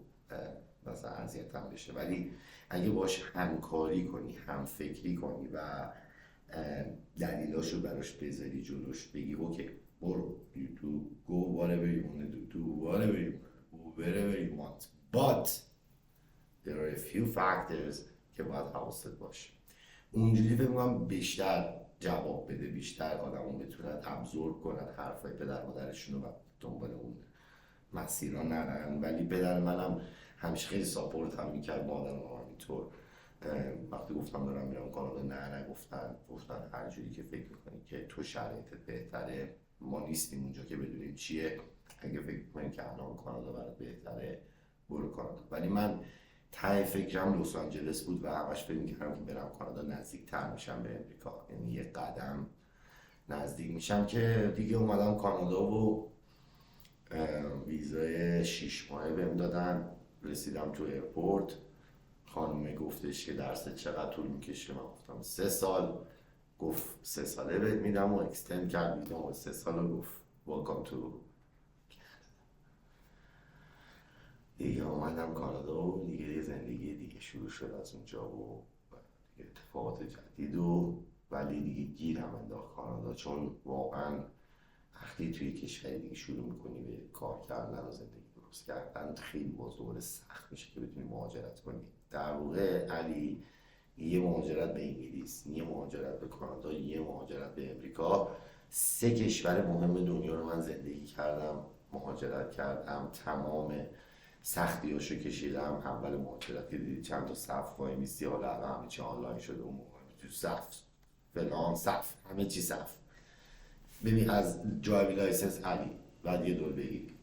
مثلا اذیت هم بشه. ولی اگه باش همکاری کنی، هم فکری کنی و دلیلاشو براش بذاری جلوش، بگی اوکی برو you go whatever you want to do whatever you want wherever you want but there are a few factors که باید حواست باشه. اونجوری فکر می‌کنم بیشتر جواب بده، بیشتر آدمون بتونن ابزورب کنن حرفای پدر مادرشون و دنبال اون مسیرها نرن. ولی پدر منم همیشه خیلی ساپورت هم میکرد مادرم همینطور. وقتی گفتم دارم میرم کانادا نه گفتن هر جوری که فکر میکنی که تو شرایطت بهتره، ما نیستیم اونجا که بدونیم چیه، اگه فکر میکنی که الان کانادا برات بهتره برو کانادا. ولی من ته فکرم لس آنجلس بود و همش فکر میکردم که برم کانادا نزدیکتر میشم به امریکا، یعنی یه قدم نزدیک میشم. که دیگه اومدم کانادا و ویزای 6 ماهه بهم دادن. رسیدم تو ایرپورت، خانومه گفتش که درست چقدر طول میکشه، من گفتم 3 سال. گفت 3 ساله بهت میدم و اکستند کرد میدم 3 سال و گفت welcome to. دیگه اومدم کانادا و دیگه یه زندگی دیگه شروع شد از اونجا و دیگه اتفاقات جدید ولی دیگه گیرم انداخت کانادا، چون واقعا وقتی توی کشوری دیگه شروع میکنی به کار کردن و زندگی درست کردن خیلی باز دوباره سخت میشه که بتونی مهاجرت کنی. در واقع علی یه مهاجرت به انگلیس، یه مهاجرت به کانادا، یه مهاجرت به امریکا، 3 کشور مهم دنیا رو من زندگی کردم، مهاجرت کردم، تمام سختیاشو کشیدم. اول مهاجرت که دیدی چند تا صف وای میستی، حالا همه چی آنلاین شده، اون موقع تو صف فلان صف همه چی صف. ببین از درایوینگ لایسنس علی بعد یه دور بگیری،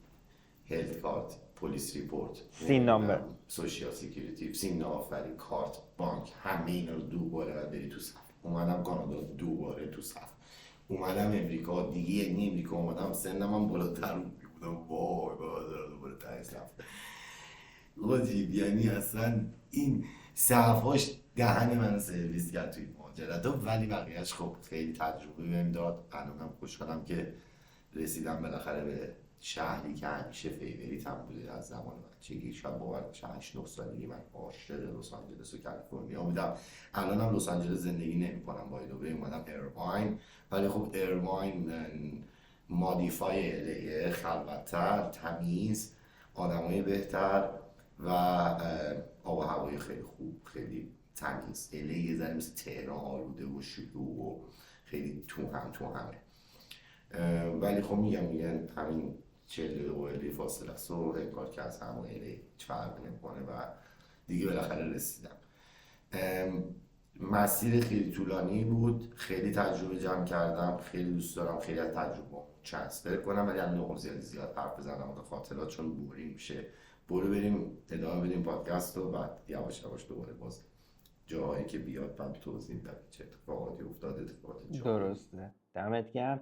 هلت کارت، پلیس ریپورت، سین نامبر، سوشیال سکیوریتی، سین آفرین، کارت، بانک، همه اینا رو دوباره باید بری تو صف. اومدم کانادا دوباره تو صف. اومدم امریکا دیگه، یعنی امریکا اومدم سنم هم بالاتر بودم، وای بابا دوباره ته صف. واجب یعنی اصلا این صفاش دهن منو سرویس کرد توی مهاجرت. ولی بقیهش خب خیلی تجربه بهم داد. الانم خوشحالم که رسیدم بالاخره به شهری که همیشه فیوریت هم بوده از زمان بچگی. شاید باور نشه 8-9 سالگی من عاشق لس آنجلس و کالیفرنیا بودم. الانم لس آنجلس زندگی نمی‌کنم، باید اومدم ایرواین. ولی خب ایرواین مادیفای الیه، خلوت‌تر، تمیز، آدمای بهتر و آب و هوای خیلی خوب، خیلی تمیز. الی یه ذره مثل تهران آلوده و شلوغ و خیلی تو همه. ولی خب میگن همین 40 دقیقه الی فاصله است و انگار که از همون الی هیچ فرقی نمیکنه و دیگه بالاخره رسیدم. مسیر خیلی طولانی بود، خیلی تجربه جمع کردم، خیلی دوست دارم خیلی از تجربه ترانسفر کنم، ولی هم نقطه زیاد حرف بزنم و خاطرات چون بورینگ میشه. برو بریم ادامه بدیم پادکست و بعد یواش یواش دوباره باز جاهایی که بیاد بعد توضیح بدم چه اتفاقاتی افتاده، اتفاقات جالب. درسته، دمت گرم.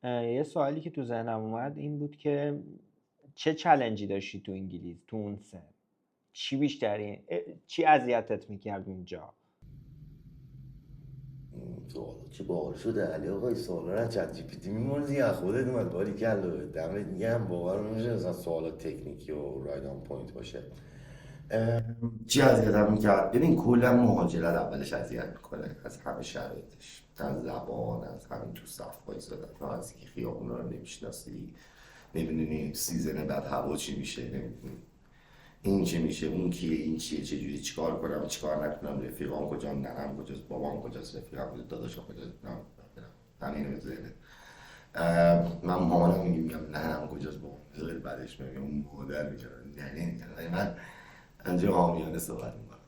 یه سوالی که تو ذهنم اومد این بود که چه چالنجی داشتی تو انگلیس تو اون سن؟ چی بیشترین چی اذیتت میکرد اونجا؟ سوالا چه باحال شده علی آقا، این سوالا رو از چت جی پی تی می‌مرزی از خودت اومد باری کلا. دمت گرم، باور نمیشه مثلا سوالات تکنیکی و راید آن پوینت باشه. چی اذیتم میکرد؟ ببین کلا مهاجرت اولش اذیت میکنه، از همه شرایطش، از زبان، از همین تو صف وایسادن، از اینکه خیابونا رو نمیشناسی، نمیدونی سیزن بعد هوا چی میشه، نمیدونی این چه میشه، اون کیه، این چیه، چجوری چیکار کنم، چیکار نکنم، رفیقام کجا، ننم کجاست، بابام کجاست، رفیقام کجاست، داداشم کجاست، همین رو بزنه. من مامانم میگم ننم کجاست، بابام خیلی بعدش میگم اون مادر میگم نه من انجا حامیانه صحبت میکنم.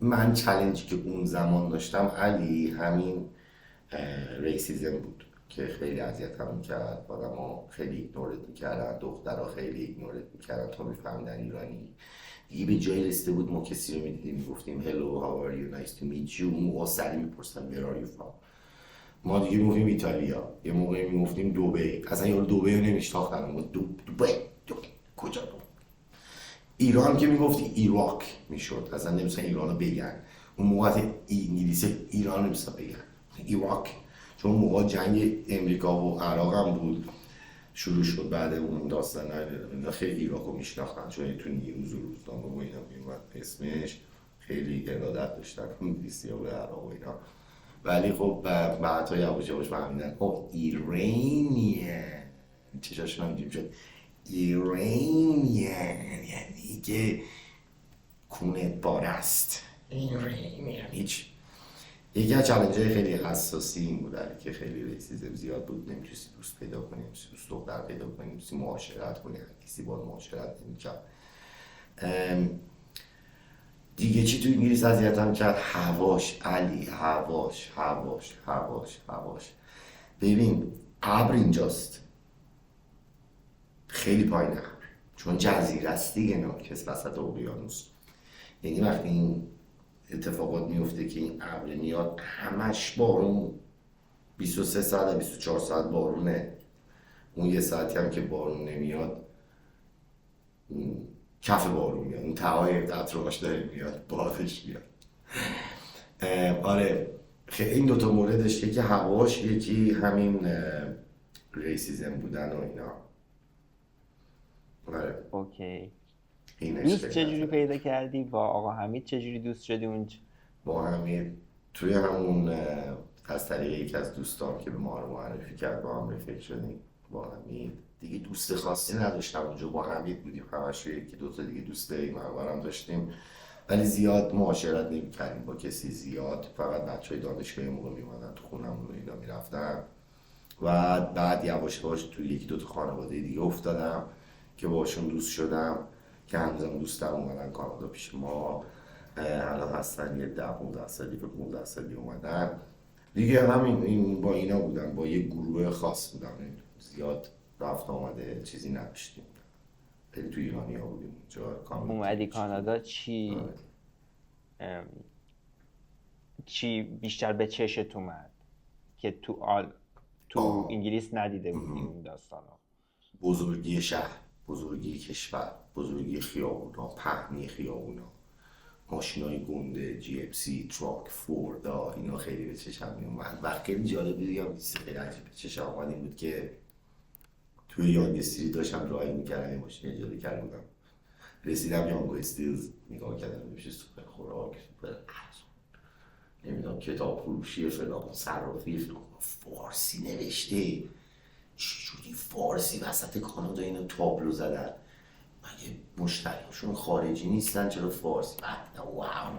من چالنجی که اون زمان داشتم علی همین ریسیزم بود که خیلی اذیتم میکرد. آدم‌ها خیلی ایگنورت میکردن، دخترها خیلی ایگنورت میکردن تا میفهمیدن ایرانی. دیگه به جایی رسیده بود ما کسی رو میدیدیم میگفتیم hello how are you nice to meet you، اون موقع سری میپرسن where are you from. ما دیگه میگفتیم ایتالیا، یه موقعی میگفتیم دبی، اصلا یارو دبی رو نمیشناختن، دبی کجا؟ ایران که میگفتی ایراک میشد، اصلا نمی‌تونن ایران رو بگن. اون موقع انگلیسی ایران نمی‌تونن بگن، ایراک، چون موقع جنگ امریکا و عراق هم بود شروع شد. بعد اون داستان خیلی ایراک رو میشناختن چون تو نیوز و روزنامه و اینا میومد اسمش، خیلی ارادت داشتن انگلیسی ها به عراق و اینا. ولی خب بعدها یواش یواش فهمیدن خب ایرانیه، چشاشون هم جیم شد ایرانیان، یعنی که کونت بار است، ایرانیان هیچ یکی از چالنج‌های خیلی حساسی این بود که خیلی ریسیزم زیاد بود، نمی‌تونستی دوست پیدا کنی، نمی‌تونستی دوست دختر پیدا کنی، نمی‌تونستی معاشرت کنی، هر کسی با معاشرت نمی‌کرد. دیگه چی تو انگلیس اذیتم کرد؟ هواش علی، هواش. ببین ابر اینجاست خیلی پایین ابر، چون جزیره است دیگه، ناکس وسط اقیانوس. یعنی وقتی این اتفاقات میفته که این ابر میاد همش بارون، 23 ساعت 24 ساعت بارونه. اون یه ساعتی هم که بارون نمیاد کف بارون میاد، اون تهای قطرهاش داره میاد، بادش میاد. آره این دوتا موردش، یکی هواش، یکی همین ریسیزم بودن و اینا. آره اوکی. اینش دوست خیلی چجوری نظر. پیدا کردی؟ با آقا حمید چجوری دوست شدی اونجا؟ با همین توی همون از طریق یکی از دوستان که به ما رو معرفی کرد با هم رفیق شدیم. با همین دیگه دوست خاصی نداشتم اونجا، با حمید بودیم همش، یکی دوتا دیگه دوست این هم داشتیم ولی زیاد معاشرت نمی‌کردیم با کسی زیاد، فقط بچهای دانشگاهی موقع میومدن تو خونمون و اینا میرفتن. و بعد یواش یواش توی یکی دوتا خانواده دیگه افتادم که باشون دوست شدم، که هنوزم دوستم اومدن کانادا پیش ما. الان هستن یه 10-15 سالی، فکر 15 سالی اومدن دیگه. همین این با اینا بودم، با یه گروه خاص بودم، زیاد رفت آمده چیزی نداشتیم، خیلی توی ایرانی ها بودیم اونجا. اومدی کانادا چی آره. چی بیشتر به چشت اومد که تو انگلیس ندیده بودی اون داستانا؟ بزرگی شهر، بزرگی کشور، بزرگی خیابونا، پهنی خیابونا، ماشینای گنده، جی اف سی، تراک، فوردا، اینا خیلی به چشم میومد. و خیلی جالب بود، یه چیز خیلی عجیب به چشم اومد این بود که توی یانگ استریت داشتم رای میکردم، یه ماشین اجاره کرده بودم، رسیدم یانگ استریت نگاه کردم میشه سوپر خوراک، سوپر ارزون، نمیدونم کتاب فروشی فلان، صرافی فارسی نوشته. چجوری فارسی وسط کانادا اینو تابلو زدن؟ مگه مشتریاشون خارجی نیستن؟ چرا فارسی؟ بعد واو،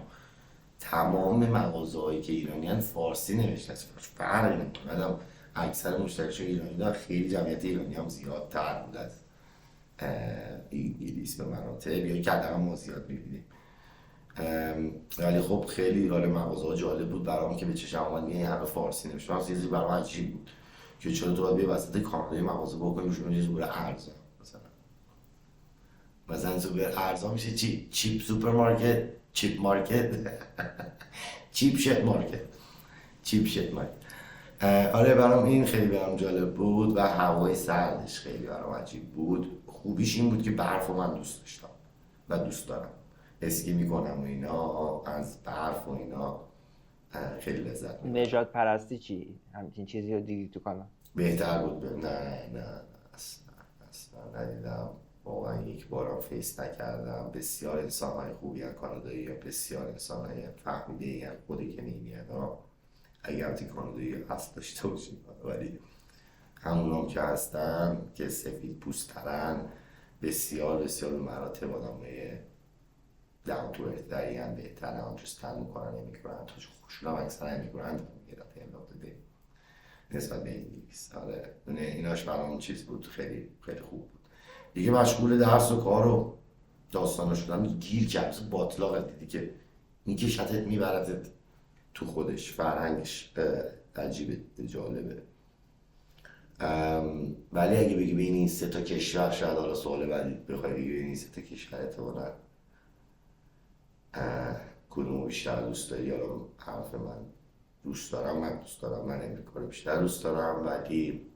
تمام مغازه‌هایی که ایرانیان فارسی نوشته است، فرقی نمی‌کنه. اکثر مشتریاشون ایرانی دارن، خیلی جمعیت ایرانی هم زیادتر بود از انگلیس به مراتب، یا که حداقل ما زیاد می‌بینیم. ولی خب خیلی مغازه‌ها جالب بود برام که به چشم اومد یه همه فارسی نوشته. من چیزی برام عجیب بود که چرا تو باید بیا وسط کانادا مغازه بکنی روش بنویسی سوپر ارزان، مثلا سوپر ارزان میشه چی؟ چیپ سوپرمارکت، چیپ مارکت، چیپ شت مارکت، چیپ شت مارکت. آره برام این خیلی برام جالب بود و هوای سردش خیلی برام عجیب بود. خوبیش این بود که برف من دوست داشتم و دوست دارم، اسکی میکنم و اینا، از برف و اینا خیلی لذت میبرم. نژاد پرستی چی؟ همچین چیزی رو دیدی تو کانادا؟ بهتر بود نه اصلا ندیدم، واقعا یک بارم فیس نکردم. بسیار انسان‌های خوبی هستند کانادایی ها، بسیار انسان‌های فهمیده‌ای هستند، خود کنیدین ها اگر تی کانادایی هست داشته باشیم، ولی همون هم که هستن که سفید پوست‌ترن، بسیار بسیار به مراتب آدم‌های down to earth دارین، بهتره understand میکنن نمیکنن، تا خوشون هم اکثر نمیکنن نسبت به انگلیس. آره ایناش برام چیز بود، خیلی خیلی خوب بود دیگه. مشغول درس و کار و داستانا شدم، گیر کرد مثل باطلاق دیدی که میکشتت میبردت تو خودش. فرهنگش عجیبه، جالبه. ولی اگه بگی بین این سه تا کشور، شاید حالا سوال بعدی بخوای بگی بین این سه تا کشور احتمالاً کدومو بیشتر دوست داری؟ حالا حرف من دوست دارم من امریکا رو بیشتر دوست دارم، ولی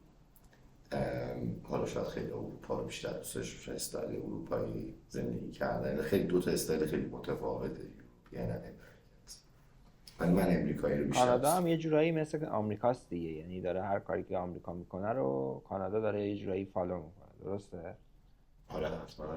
حالا شاید خیلی اروپا رو بیشتر دوست داشته باشن. استایل اروپایی زندگی کردن خیلی دوتا استایل خیلی متفاوته، یعنی من امریکایی رو بیشتر کانادا هم یه جورایی مثل آمریکاست دیگه، یعنی داره هر کاری که آمریکا میکنه رو کانادا داره یه جورایی فالو میکنه، درسته؟ آره حتما.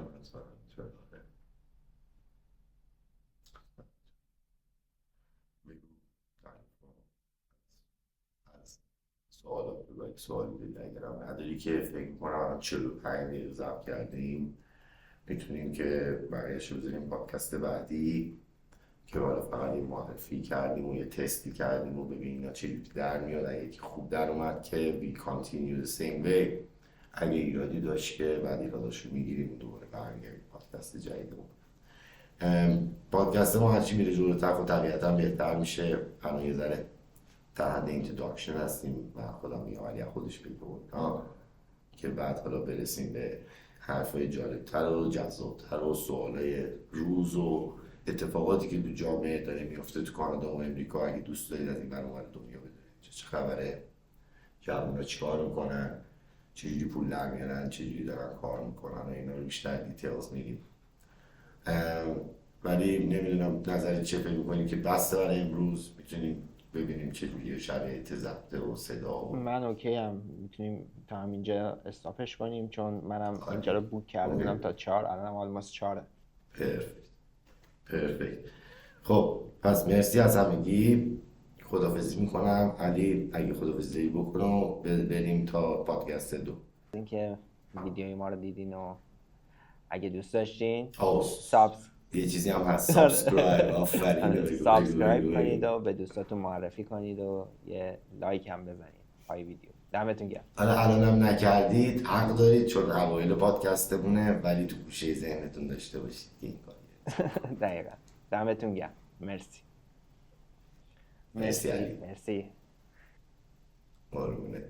سوال دیگه اگر هم نداری که فکر میکنم 45 دقیقه ضبط کردیم، میتونیم که بقیه‌اش رو بذاریم پادکست بعدی. که حالا فقط یه معرفی کردیم و یه تستی کردیم و ببینیم اینا چجوری در میاد. اگه که خوب در اومد که we continue the same way. اگه ایرادی داشت که بعد ایراداشو میگیریم و دوباره برمیگردیم پادکست جدیدمون. پادکست ما هرچی میره جلوتر خب طبیعتا بهتر میشه. الان یه ذره در حد اینتروداکشن هستیم و خودم میگم ولی خودش بگو که بعد حالا برسیم به حرفای جالبتر و جذابتر و سوالای روز و اتفاقاتی که تو جامعه داره میفته تو کانادا و امریکا. اگه دوست دارید از این برنامه دنیا بدونید چه خبره، جوونا چیکار میکنن، چجوری پول در میارن، چجوری دارن کار میکنن و اینا رو بیشتر دیتیلز میگیم. ولی نمیدونم نظرت چه فکر میکنی که بسته برای امروز میتونیم ببینیم چجوریه شرایط ضبط و صدا و من اوکی هم میتونیم تا همینجا استاپش کنیم چون منم اینجا رو بوک کرده بودم تا 4 الانم آلماس 4. پرفکت. خب پس مرسی از همگی. خداحافظی میکنم. علی اگه خداحافظی بکنم بریم تا پادکست 2. اینکه ویدیوی ما رو دیدین و اگه دوست داشتین یه چیزی هم هست سابسکرایب کنید و به دوستاتون معرفی کنید و یه لایک هم بزنید پای ویدیو. دمتون گرم. الانم نکردید حق دارید چون اوایل پادکستمونه ولی تو گوشه ذهنتون داشته باشید که این کاریه. دقیقاً. دمتون گرم. مرسی علی. مرسی. قربونت.